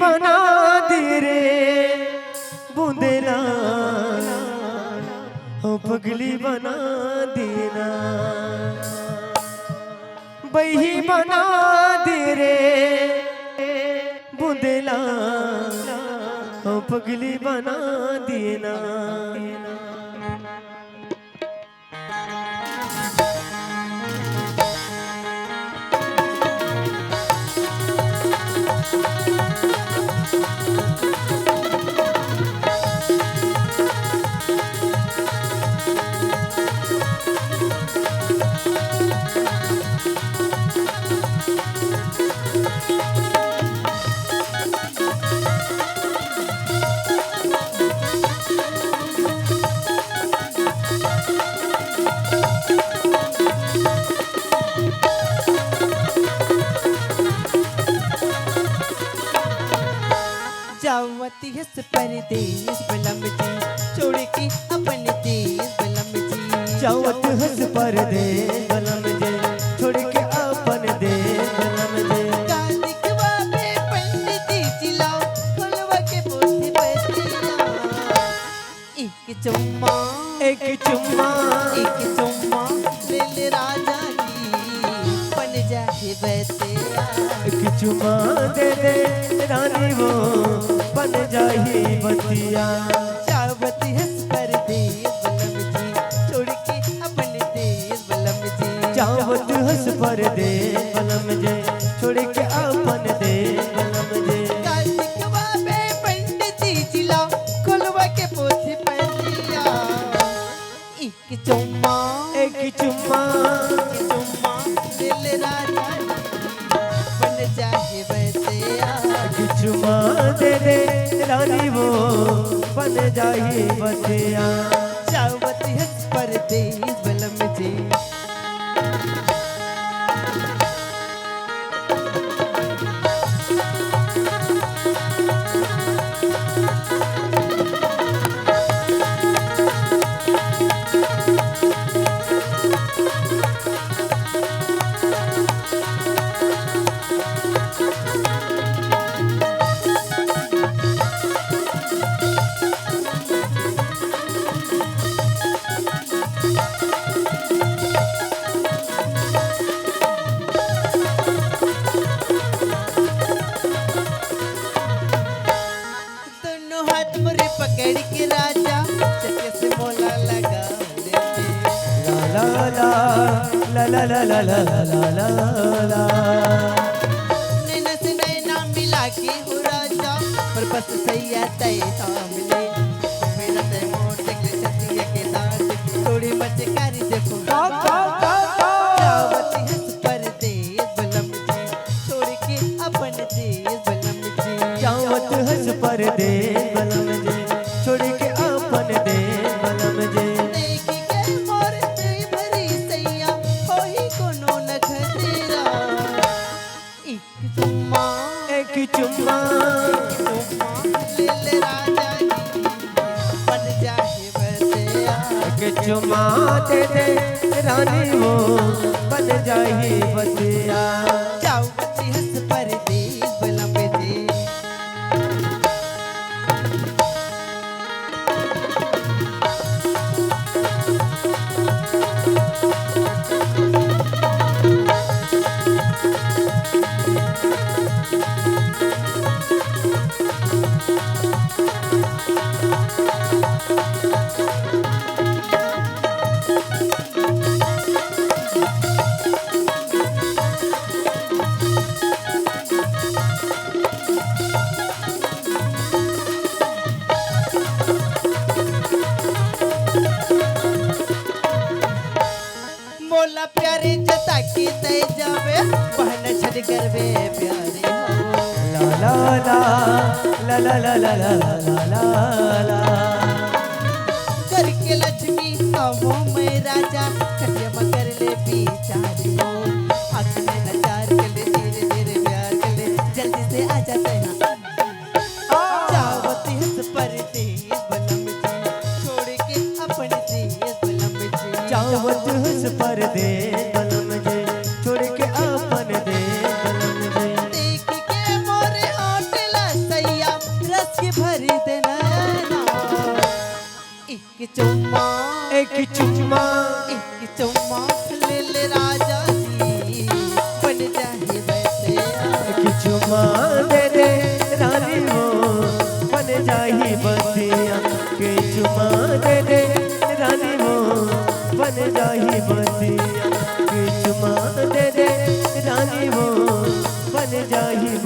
बना दे रे बूंदेला हो पगली बना देना बही बना दे रे बूंदेला हो पगली बना देना। जावती है परदेश बलम जी छोड़ के अपने देश बलम जी। जावत हंस परदेश बलम जी छोड़ के अपन देश बलम जी। कालिकवा पे पंडित चिल्लाओ खुलवा के पोथी पतिया। एक चुम्मा एक चुम्मा ले ले राजा जी बन जाए बतिया। एक चुम्मा दे दे रानी वो बन जाही बतिया। जावती है परदेश बलम जी छोड़ के अपने देश बलम जी। जावत हंस परदेश बलम जी छोड़ के अपन देश बलम जी। कालिकवा पे पंडित चिल्लाओ खुलवा के पोथी पतिया। एक चुम्मा दिल राजा बन जाए बतिया। एक चुम्मा दे दे रानी वो बन जाही बतिया। जावती है परदेश बलम जी। दोनों हाथ मुरे पकड़ के राजा चक्के से मोला लगा लेते। ला ला ला ला ला ला ला ला ला ला। नैना से नैना मिला के हो राजा पर बस सैया तय सामने। मेरा तय मोड़ देख ले छतिया के दांत थोड़ी मचकारी देखो। जावती है परदेश बलम जी छोड़ के अपन देश बलम जी। जावत हंस परदेश बलम जी छोड़ के अपन देश बलम जी। देखी के मोर तई भरी सैया होई कोनो न खतेरा। एक चुम्मा ले ले राजा जी बन जाए बतिया। एक चुम्मा दे दे रानी वो बन जाही बतिया। जावती हंस परदेश बलम जी। मोला प्यारे जता की तय जावे बहन छड़ करवे प्यारे हो। ला ला ला ला ला ला ला ला ला ला। करके लक्ष्मी आवो मैं राजा कटिया मकर ले बिचारी हो। आँख में नचार के ले धीरे धीरे प्यार के ले जल्दी से आ जाते हैं। जावती हंस परदेश बलम जी छोड़ के अपने देश बलम जी। जावत हंस परदेश बलम जी छोड़ के अपन देश बलम जी। देख के मोरे होटला सही एक चुम्मा एक चुम्मा ले ले राजा जी बन जाए वैसे एक चुम्मा दे दे रानी वो बन जाही बतिया के चुम्मा दे दे रानी वो बन जाही बतिया के चुम्मा दे दे रानी वो बन जाही